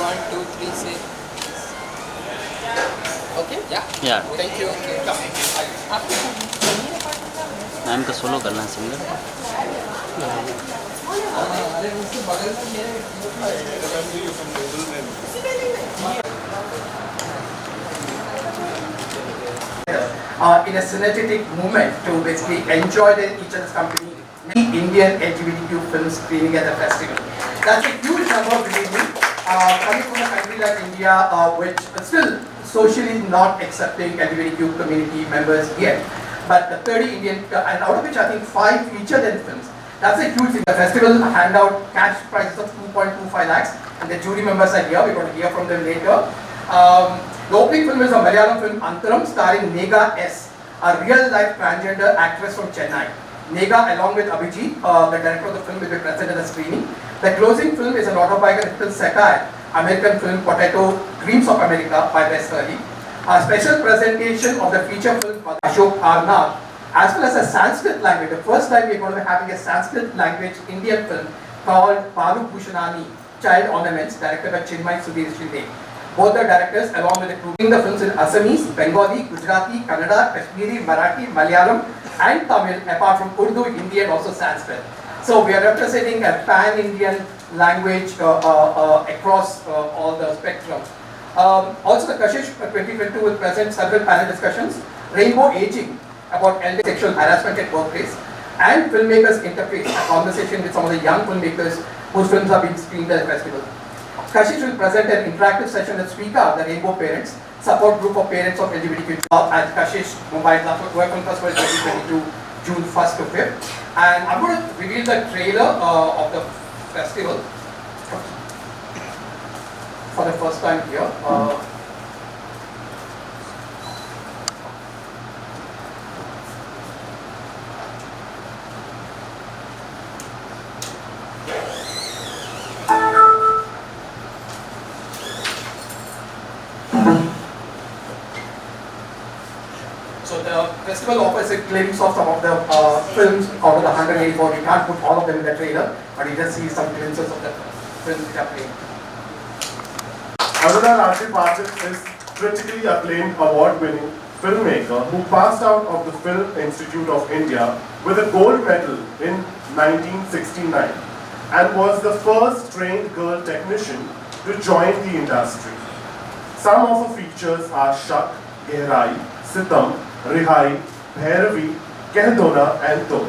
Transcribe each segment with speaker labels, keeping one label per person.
Speaker 1: 1, 2, 3, say. Okay? Yeah?
Speaker 2: Yeah.
Speaker 1: Thank you.
Speaker 2: Ma'am का solo करना है singer.
Speaker 3: In a synergetic movement to basically enjoy each other's company, the Indian LGBTQ film screening at the festival. That's a huge number, believe me. Coming from a country like India, which is still socially not accepting LGBTQ community members yet, but the 30 Indian, and out of which I think 5 feature-length films. That's a huge thing. The festival hand out cash prizes of 2.25 lakhs, and the jury members are here. We're going to hear from them later. The opening film is a Malayalam film, Antaram, starring Nega S, a real-life transgender actress from Chennai. Nega, along with Abhijit, the director of the film, will be present at the screening. The closing film is an autobiographical satire, American film Potato Dreams of America by Wes Hurley. A special presentation of the feature film by Ashok Arnav, as well as a Sanskrit language. The first time we're going to be having a Sanskrit language Indian film called Balu Bhushanani, Child Ornaments, directed by Chinmay Sudhir Shinde. Both the directors, along with the crew, the films in Assamese, Bengali, Gujarati, Kannada, Kashmiri, Marathi, Malayalam, and Tamil, apart from Urdu, Hindi, and also Sanskrit. So we are representing a pan-Indian language across all the spectrum. Also, the Kashish 2022 will present several panel discussions, rainbow aging about elder sexual harassment at workplace, and filmmakers interface, a conversation with some of the young filmmakers whose films are being screened at the festival. Kashish will present an interactive session with Swika, the Rainbow Parents, support group of parents of LGBTQ at Kashish Mumbai, Work Festival 2022, June 1st to 5th. And I'm going to reveal the trailer of the festival for the first time here. So the festival offers a glimpse of some of the films out of the 184. We can't put all of them in the trailer, but you just see some glimpses of the films which are playing.
Speaker 4: Another Rashid Pathak is critically acclaimed award-winning filmmaker who passed out of the Film Institute of India with a gold medal in 1969 and was the first trained girl technician to join the industry. Some of her features are Shak, Gehrai, Sitam, Rihai, Bhairavi, Kehdona and To.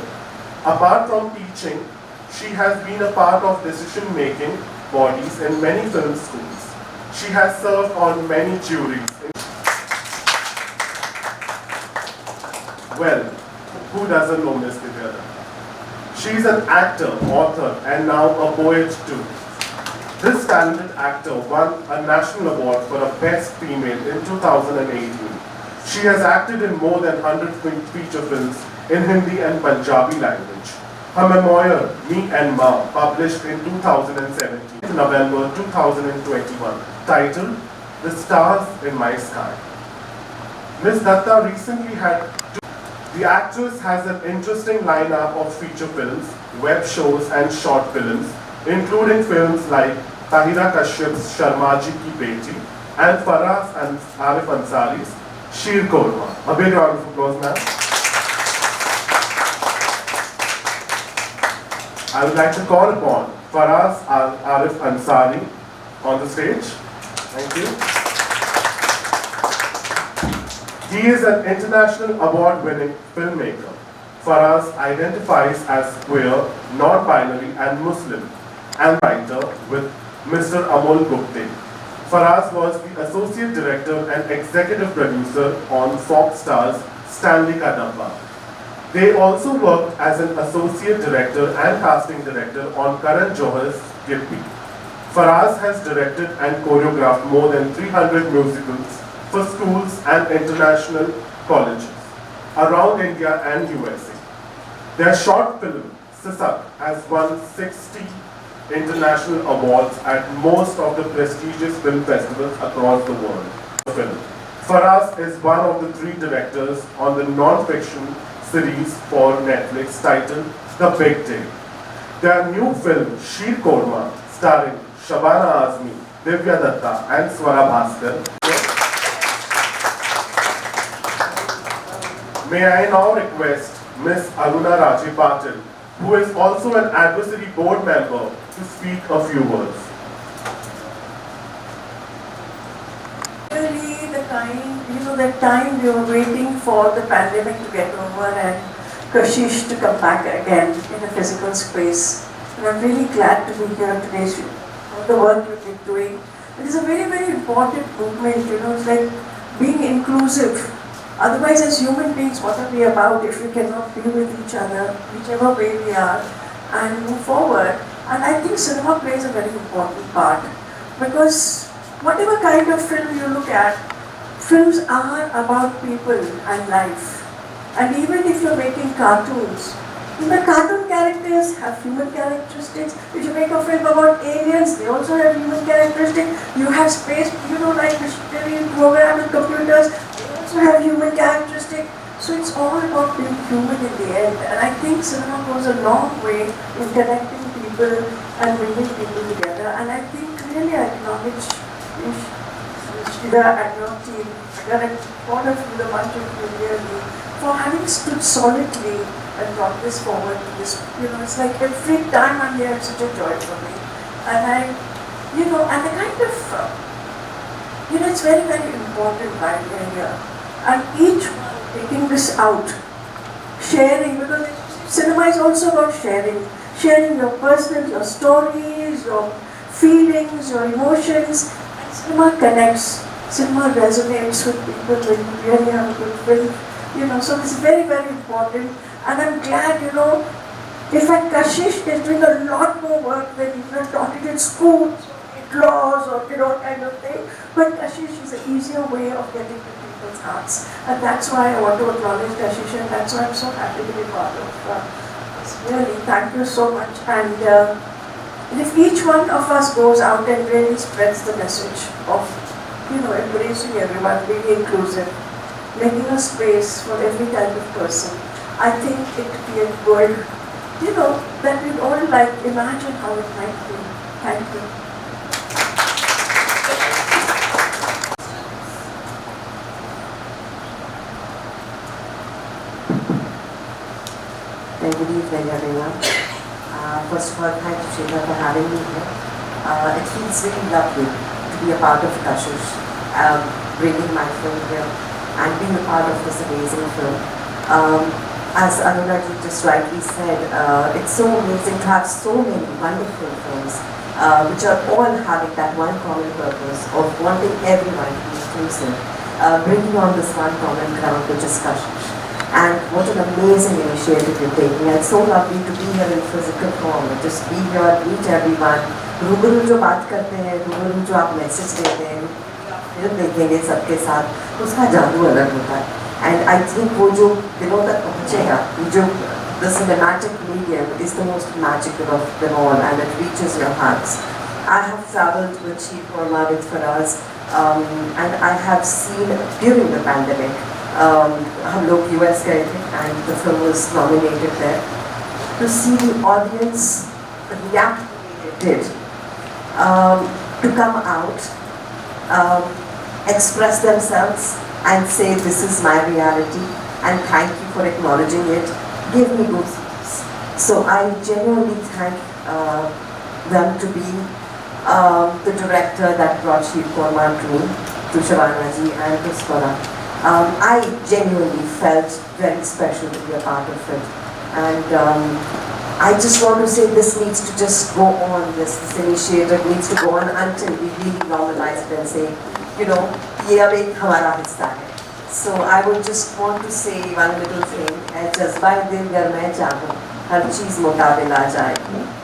Speaker 4: Apart from teaching, she has been a part of decision-making bodies in many film schools. She has served on many juries. Well, who doesn't know Miss Divya? She is an actor, author and now a poet too. This talented actor won a national award for a Best Female in 2018. She has acted in more than 100 feature films in Hindi and Punjabi language. Her memoir, Me and Ma, published in 2017, November 2021, titled The Stars in My Sky. Ms. Datta recently had The actress has an interesting lineup of feature films, web shows and short films, including films like Tahira Kashyap's Sharmaji Ki Beti and Faraz and Arif Ansari's Sheer Korma. A big round of applause, ma'am. I would like to call upon Faraz Arif Ansari on the stage. Thank you. He is an international award-winning filmmaker. Faraz identifies as queer, non-binary and Muslim, and writer with Mr. Amol Gupte. Faraz was the associate director and executive producer on Fox Star's Stanley Kadamba. They also worked as an associate director and casting director on Karan Johar's Gippi. Faraz has directed and choreographed more than 300 musicals for schools and international colleges around India and USA. Their short film, Sisak, has won 60 international awards at most of the prestigious film festivals across the world. Faraz is one of the 3 directors on the non-fiction series for Netflix titled The Big Day. Their new film, Sheer Korma, starring Shabana Azmi, Divya Datta and Swara Bhaskar. May I now request Ms. Aruna Raji Patil, who is also an advisory board member, to speak a few words.
Speaker 1: Really, the time we were waiting for the pandemic to get over and Kashish to come back again in a physical space. And I'm really glad to be here today. All the work you've been doing. It is a very, very important movement. It's like being inclusive. Otherwise, as human beings, what are we about if we cannot be with each other, whichever way we are, and move forward? And I think cinema plays a very important part because whatever kind of film you look at, films are about people and life. And even if you're making cartoons, the cartoon characters have human characteristics. If you make a film about aliens, they also have human characteristics. You have space, like machinery, program and computers, they also have human characteristics. So it's all about being human in the end. And I think cinema goes a long way in connecting people and bringing people together. And I think really I acknowledge Shida and your team, all of you, the bunch of you really, for having stood solidly and brought this forward to this. It's like every time I'm here, it's such a joy for me. And and the kind of, it's very, very important right here. And each one taking this out, sharing, because cinema is also about sharing. Sharing your personal, your stories, your feelings, your emotions. And cinema connects. Cinema resonates with people when you really have a good film. So it's very, very important. And I'm glad, in fact, Kashish is doing a lot more work than even taught it in schools, in laws, or kind of thing. But Kashish is an easier way of getting to people's hearts. And that's why I want to acknowledge Kashish, and that's why I'm so happy to be part of this. Really, thank you so much. And if each one of us goes out and really spreads the message of, embracing everyone, being inclusive, making a space for every type of person, I think it could be a world, that we'd all like imagine how it might be. Thank you.
Speaker 5: Good evening, everyone. First of all, thank you, Sheila, for having me here. It feels really lovely to be a part of Kashish, bringing my film here and being a part of this amazing film. As Aruna just rightly said, it's so amazing to have so many wonderful films which are all having that one common purpose of wanting everyone to be inclusive, bringing on this one common ground, which is Kashish. And what an amazing initiative you're taking. And it's so lovely to be here in physical form, just be here, meet everyone. रूबरू जो बात करते हैं, रूबरू जो आप message देते हैं, फिल्म देखेंगे सबके साथ, उसका जादू अलग होता है. And I think वो जो दिलों तक पहुँचेगा, जो the cinematic medium is the most magical of them all, and it reaches your hearts. I have travelled with Sheer Korma with Faraz, and I have seen during the pandemic. हम लोग US गए थे and the film was nominated there. To see the audience react the way they did, to come out, express themselves and say this is my reality and thank you for acknowledging it, give me goosebumps. So I genuinely thank them to be the director that brought Sheer Korma to me, to Shavana ji and to Swara. I genuinely felt very special to be a part of it, and I just want to say this needs to just go on, this initiative needs to go on until we really normalize it and say, ये अब एक हमारा हिस्सा है. So I would just want to say one little thing, जज्बाए दिल गर मैं चाहूँ, हर चीज़ मुकाबिल आ जाए,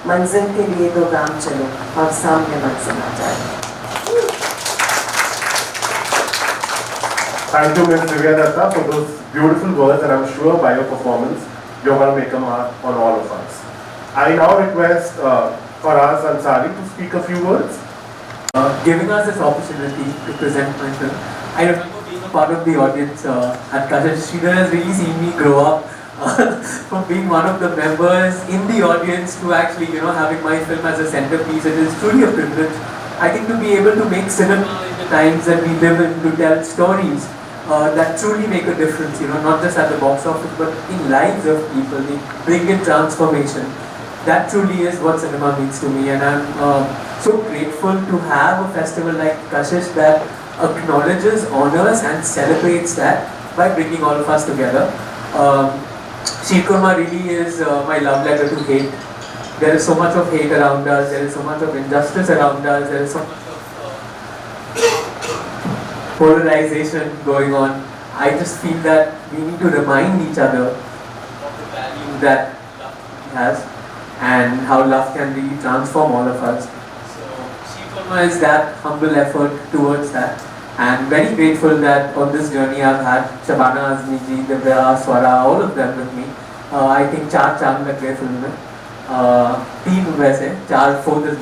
Speaker 5: मंजिल के लिए दो गाम चलो और सामने मंजिल आ जाए.
Speaker 4: Thank you, Ms. Divya Datta, for those beautiful words, and I'm sure by your performance, you're going to make a mark on all of us. I now request Faraz Ansari to speak a few words.
Speaker 6: Giving us this opportunity to present my film. I remember being a part of the audience at Kashish. Sridhar has really seen me grow up from being one of the members in the audience to actually, having my film as a centerpiece. It is truly a privilege I think to be able to make cinema in the times that we live in, to tell stories that truly make a difference, not just at the box office, but in lives of people, they bring in transformation. That truly is what cinema means to me, and I'm so grateful to have a festival like Kashish that acknowledges, honors, and celebrates that by bringing all of us together. Sheer Kurma really is my love letter to hate. There is so much of hate around us, there is so much of injustice around us, there is so much of polarization going on. I just feel that we need to remind each other of the value that love has and how love can really transform all of us. So Sheer Kurma is that humble effort towards that. And very grateful that on this journey I've had Shabana Azmi ji, Divya, Swara, all of them with me. I think 4 चांद लग गए film में, 3 वैसे, 4 4 this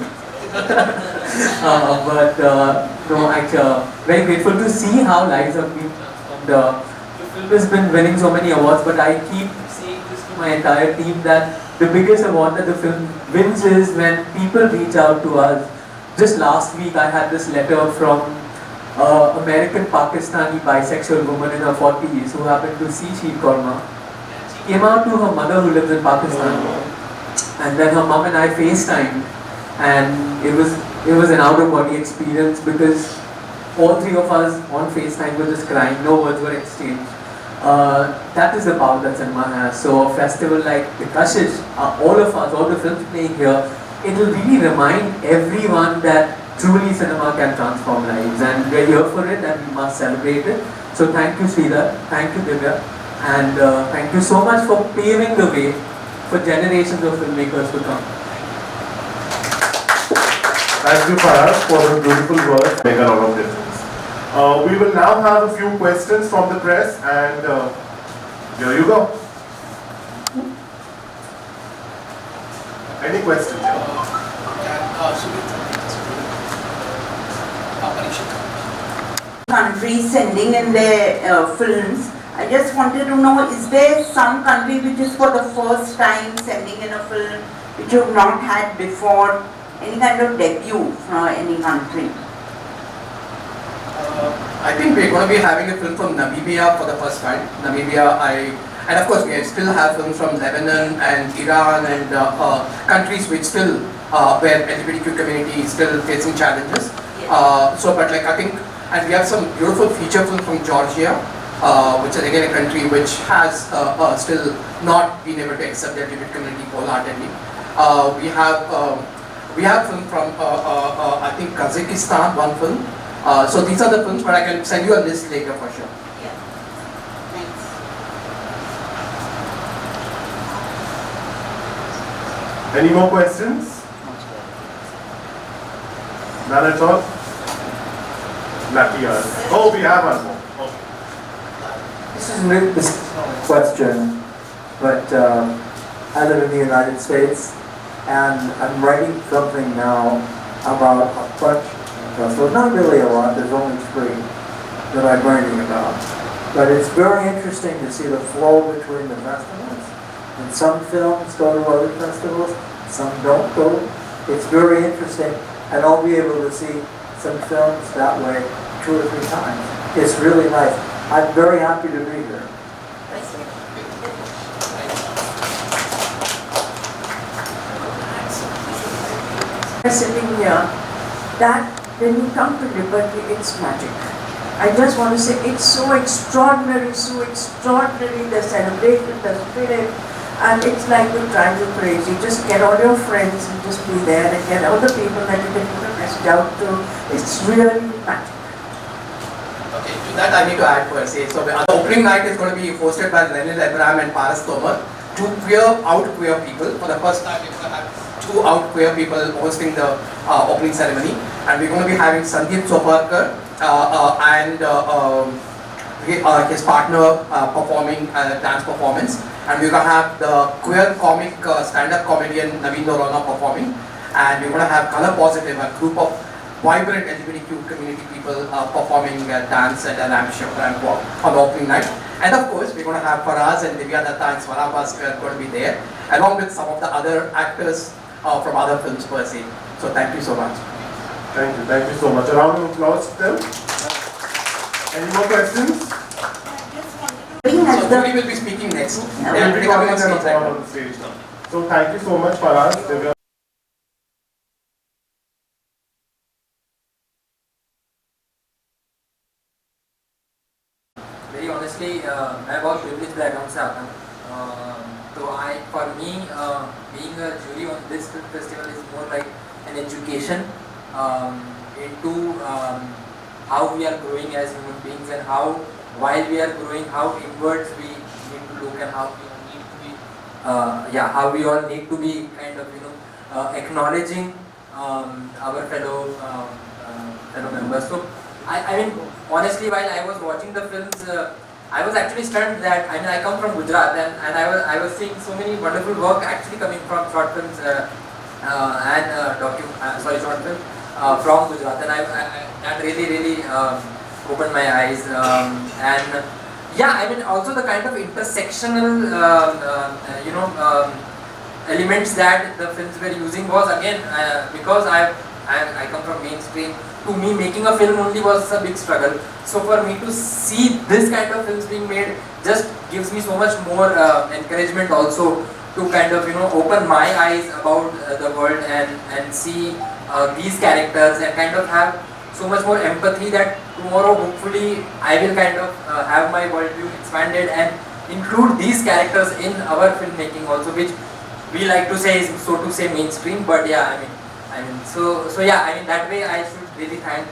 Speaker 6: but no, actually very grateful to see how lives have been transformed. The film has been winning so many awards, but I keep saying this to my entire team that the biggest award that the film wins is when people reach out to us. Just last week I had this letter from American Pakistani bisexual woman in her 40s who happened to see Sheer Kurma. She came out to her mother who lives in Pakistan, and then her mom and I FaceTimed, and it was an out of body experience because all 3 of us on FaceTime were just crying, no words were exchanged. That is the power that cinema has. So a festival like the Kashish, all of us, all the films playing here, it will really remind everyone that truly cinema can transform lives, and we're here for it and we must celebrate it. So thank you Sridhar, thank you Divya, and thank you so much for paving the way for generations of filmmakers to come.
Speaker 4: Thank you Faraz for the beautiful words, make a lot of difference. We will now have a few questions from the press, and here you go. Any questions?
Speaker 7: Countries sending in their films. I just wanted to know, is there some country which is for the first time sending in a film which you have not had before? Any kind of debut from any country?
Speaker 3: I think we're going to be having a film from Namibia for the first time. And of course we still have films from Lebanon and Iran and countries which still, where LGBTQ community is still facing challenges.
Speaker 7: Yes.
Speaker 3: I think, and we have some beautiful feature films from Georgia, which is again a country which has still not been able to accept the LGBT community wholeheartedly. We have film from I think Kazakhstan, one film. So these are the films, but I can send you a list later for sure.
Speaker 7: Yeah. Thanks.
Speaker 4: Any more questions? None at all? Lucky us. Oh, we have one more. Okay.
Speaker 8: This is a question, but I live in the United States, and I'm writing something now about a bunch of festivals. Not really a lot, there's only 3 that I'm writing about. But it's very interesting to see the flow between the festivals. And some films go to other festivals, some don't go. It's very interesting, and I'll be able to see some films that way 2 or 3 times. It's really nice. I'm very happy to be here.
Speaker 1: Sitting here, that when you come to Liberty, it's magic. I just want to say it's so extraordinary, the celebration, the spirit, and it's like the triangle parade. You just get all your friends and just be there and get all the people that you can put a message out to. It's really magic.
Speaker 3: Okay, to that I need to add per se. So the opening night is going to be hosted by Renil Abraham and Paras Tomar, 2 out queer people. For the first time, we're going to have 2 out queer people hosting the opening ceremony, and we're going to be having Sandeep Soparkar and his partner performing a dance performance, and we're going to have the queer comic stand-up comedian Naveen Norana performing, and we're going to have Color Positive, a group of vibrant LGBTQ community people performing dance at a ramp walk on the opening night. And of course, we're going to have Faraz and Divya and Swara Bhaskar going to be there, along with some of the other actors from other films per se. So thank you so much.
Speaker 4: Thank you so much. A round of applause to them. Any more questions?
Speaker 3: So Jyoti will be speaking next. They will be coming on stage right now.
Speaker 4: On stage now. So thank you so much, Faraz, Divya.
Speaker 6: Very honestly, मैं बहुत privileged background से आता हूँ. तो for me, being a jury on this film festival is more like an education into how we are growing as human beings, and how while we are growing, how inwards we need to look, and how we need to be, how we all need to be kind of acknowledging our fellow members. So I mean, honestly, while I was watching the films, I was actually stunned that, I mean, I come from Gujarat, and I was seeing so many wonderful work actually coming from short films and short film from Gujarat, and that really opened my eyes, and I mean, also the kind of intersectional elements that the films were using was again because I come from mainstream. To me, making a film only was a big struggle. So for me to see this kind of films being made just gives me so much more encouragement also to kind of open my eyes about the world and see these characters, and kind of have so much more empathy that tomorrow hopefully I will kind of have my worldview expanded and include these characters in our filmmaking also, which we like to say is, so to say, mainstream. But I mean, that way I should really thank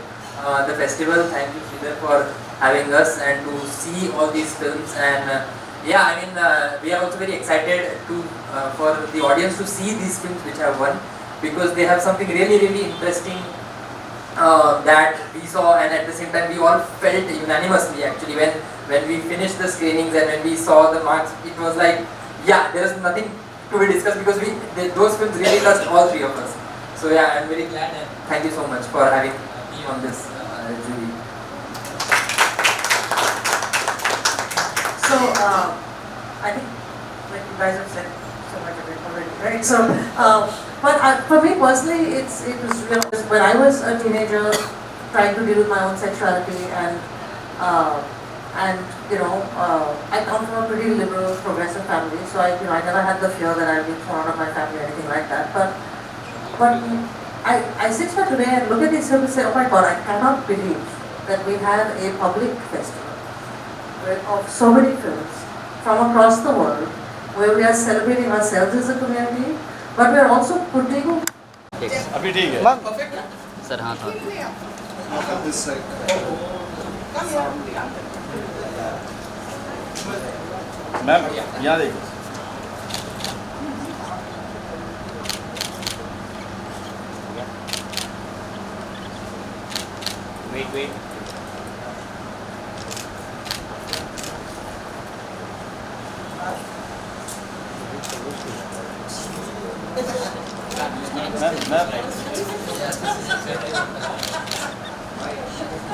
Speaker 6: the festival. Thank you, Sridhar, for having us and to see all these films. And I mean, we are also very excited to for the audience to see these films which have won, because they have something really interesting that we saw, and at the same time we all felt unanimously actually when we finished the screenings and when we saw the marks. It was like, there is nothing to be discussed, because those films really touched all three of us. So I'm very glad, and thank you so much for having me on this jury.
Speaker 1: So, I think like you guys have said so much of it already, right? So, but for me personally, it was real. When I was a teenager, trying to deal with my own sexuality, and I come from a pretty liberal, progressive family, so I never had the fear that I'd be thrown out of my family or anything like that. But I sit here today and look at these films and say, oh my God, I cannot believe that we have a public festival of so many films from across the world, where we are celebrating ourselves as a community, but we are also putting...
Speaker 2: अभी ठीक है sir. हाँ था ma'am यहाँ देखो. Wait.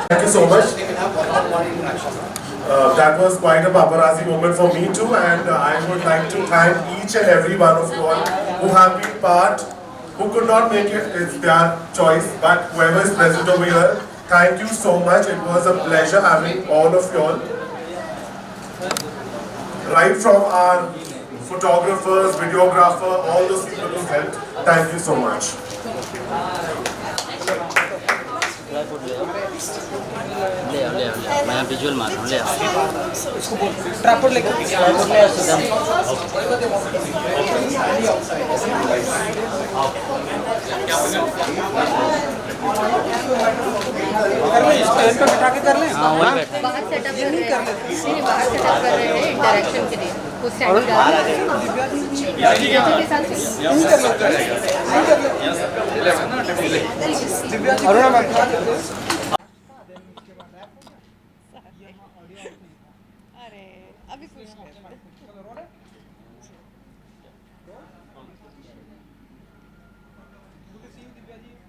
Speaker 4: Thank you so much. That was quite a paparazzi moment for me too, and I would like to thank each and every one of you all who have been part, who could not make it, it's their choice, but whoever is present over here, thank you so much. It was a pleasure having all of you all. Right from our photographers, videographer, all those people who helped, thank you so much.
Speaker 2: ले मैं visual मार रहा हूँ. ले
Speaker 3: tripod लेके बिठा के कर लें.
Speaker 2: हाँ वही बैठे.
Speaker 9: बाहर सेटअप कर रहे हैं. नहीं, बाहर सेटअप कर रहे हैं इंटरेक्शन के लिए. कुछ स्टैंडिंग के साथ
Speaker 3: अरुणा मैम.
Speaker 9: अरे अभी कुछ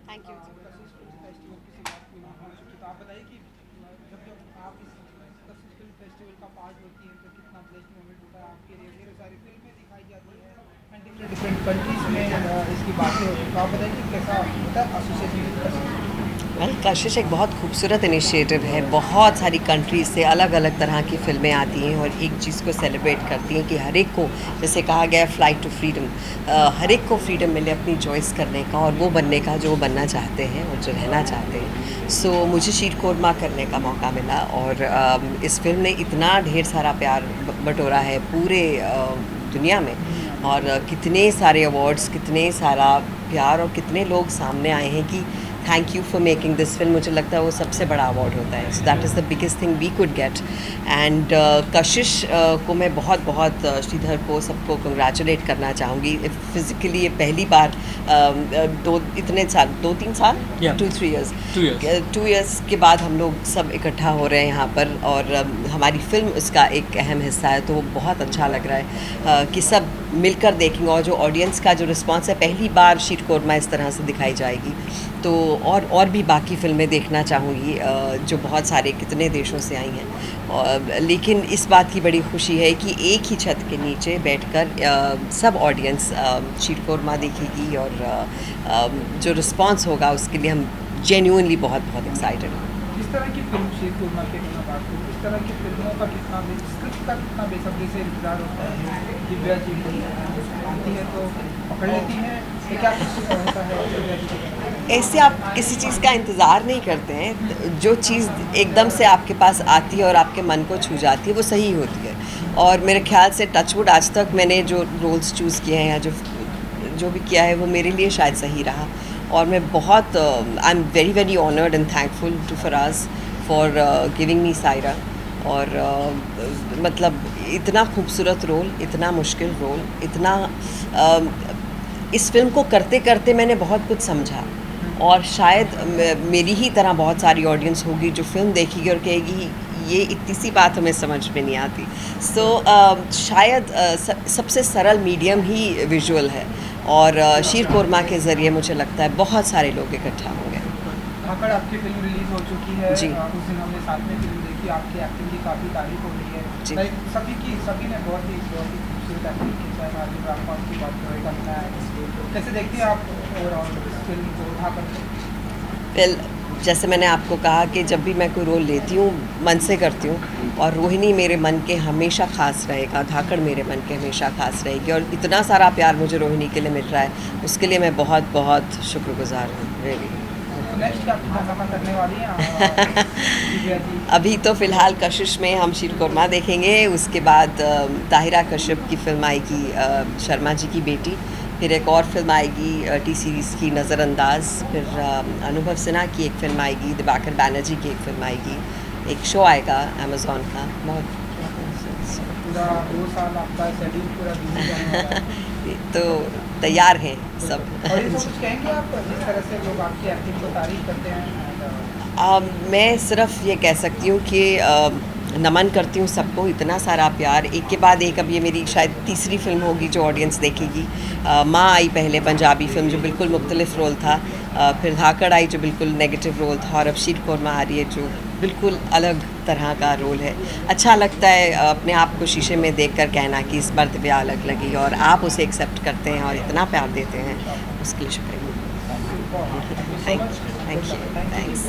Speaker 9: थैंक यू.
Speaker 10: आप बताइए कि जब आप इस फिल्म फेस्टिवल का पार्ट होती हैं तो कितना ब्लेस्ड मोमेंट होता है आपके लिए. ढेर सारी फिल्में दिखाई जाती हैं एंड डिफरेंट कंट्रीज में इसकी बातें होती हैं, तो आप बताइए कि कैसा होता है एसोसिएशन.
Speaker 11: वेल कशिश एक बहुत खूबसूरत इनिशिएटिव है। बहुत सारी कंट्रीज से अलग अलग तरह की फ़िल्में आती हैं और एक चीज़ को सेलिब्रेट करती हैं कि हर एक को, जैसे कहा गया फ्लाइट टू फ्रीडम, हर एक को फ्रीडम मिले अपनी चॉइस करने का और वो बनने का जो वो बनना चाहते हैं और जो रहना चाहते हैं। सो मुझे शीर कोरमा करने का मौका मिला और इस फिल्म ने इतना ढेर सारा प्यार बटोरा है पूरे दुनिया में, और कितने सारे अवार्ड्स, कितने सारा प्यार और कितने लोग सामने आए हैं कि thank you for making this film. मुझे लगता है वो सबसे बड़ा अवार्ड होता है। So that is the biggest thing we could get. And Kashish को मैं बहुत बहुत श्रीधर को सबको कंग्रेचुलेट करना चाहूँगी। फिज़िकली ये पहली बार 2-3 साल 2 इयर्स के बाद हम लोग सब इकट्ठा हो रहे हैं यहाँ पर, और हमारी फिल्म उसका एक अहम हिस्सा है। तो वो बहुत अच्छा लग रहा है कि सब मिलकर देखेंगे, और जो ऑडियंस का जो रिस्पांस है, पहली बार शीर कोरमा इस तरह से दिखाई जाएगी। तो और भी बाकी फ़िल्में देखना चाहूँगी जो बहुत सारे कितने देशों से आई हैं। लेकिन इस बात की बड़ी खुशी है कि एक ही छत के नीचे बैठकर सब ऑडियंस शीर कोरमा देखेगी, और जो रिस्पांस होगा उसके लिए हम जेन्युइनली बहुत बहुत एक्साइटेड हैं।
Speaker 10: किस तरह की फिल्म शीर कोरमा की मैं बात करूँ, किस तरह की फिल्मों का स्क्रिप्ट का कितना बेसब्री से इंतजार होता है? दिव्या जी आती है तो पकड़ लेती हैं, क्या कुछ होता है?
Speaker 11: ऐसे आप किसी चीज़ का इंतज़ार नहीं करते हैं। जो चीज़ एकदम से आपके पास आती है और आपके मन को छू जाती है वो सही होती है। और मेरे ख्याल से टचवुड आज तक मैंने जो रोल्स चूज़ किए हैं या जो भी किया है वो मेरे लिए शायद सही रहा। और मैं बहुत I am very very honoured and thankful to Faraz for giving me Saira. और मतलब इतना खूबसूरत रोल, इतना मुश्किल रोल, इतना इस फिल्म को करते करते मैंने बहुत कुछ समझा, और शायद मेरी ही तरह बहुत सारी ऑडियंस होगी जो फिल्म देखेगी और कहेगी ये इतनी सी बात हमें समझ में नहीं आती। सो शायद सबसे सरल मीडियम ही विजुअल है, और शीर कोरमा के ज़रिए मुझे लगता है बहुत सारे लोग इकट्ठा होंगे।
Speaker 10: धाकड़ आपकी फिल्म रिलीज हो चुकी है
Speaker 11: जी।
Speaker 10: उस दिन हमने साथ में फिल्म देखी, आपकी एक्टिंग की काफ़ी तारीफ हो रही है
Speaker 11: जी।
Speaker 10: सभी ने बहुत ही खूबसूरत एक्टिंग की, चाहे मार्जिन रामपाल की बात करें, कंगना है। कैसे देखती हैं आप ओवरऑल फिल्म को धाकड़?
Speaker 11: वेल, जैसे मैंने आपको कहा कि जब भी मैं कोई रोल लेती हूँ मन से करती हूँ, और रोहिणी मेरे मन के हमेशा ख़ास रहेगा, धाकड़ मेरे मन के हमेशा ख़ास रहेगी, और इतना सारा प्यार मुझे रोहिणी के लिए मिल रहा है उसके लिए मैं बहुत बहुत शुक्रगुजार हूँ रियली।
Speaker 10: नेक्स्ट क्या ड्रामा करने वाली हैं?
Speaker 11: अभी तो फ़िलहाल कशिश में हम शीर कोरमा देखेंगे, उसके बाद ताहिरा कश्यप की फिल्म आएगी शर्मा जी की बेटी, फिर एक और फिल्म आएगी टी सीरीज़ की नज़रअंदाज, फिर अनुभव सिन्हा की एक फ़िल्म आएगी, दिवाकर बैनर्जी की एक फ़िल्म आएगी, एक शो आएगा अमेज़ॉन का। बहुत
Speaker 10: पूरा 2 साल आपका शेड्यूल पूरा बिजी जाने वाला है।
Speaker 11: तो तैयार हैं सब।
Speaker 10: और ये तो कुछ कहेंगे आप जिस तरह से लोग आपकी एक्टिंग को तारीफ करते हैं?
Speaker 11: मैं सिर्फ ये कह सकती हूँ कि नमन करती हूँ सबको, इतना सारा प्यार एक के बाद एक। अब ये मेरी शायद तीसरी फिल्म होगी जो ऑडियंस देखेगी। माँ आई पहले, पंजाबी फिल्म जो बिल्कुल मुख्तलिफ रोल था, फिर धाकड़ आई जो बिल्कुल नेगेटिव रोल था, और अब शीर कोरमा आ रही है जो बिल्कुल अलग तरह का रोल है। अच्छा लगता है अपने आप को शीशे में देखकर कहना कि इस बार दिव्या अलग लगी, और आप उसे एक्सेप्ट करते हैं और इतना प्यार देते हैं, उसके लिए शुक्रिया। Thank you, thanks.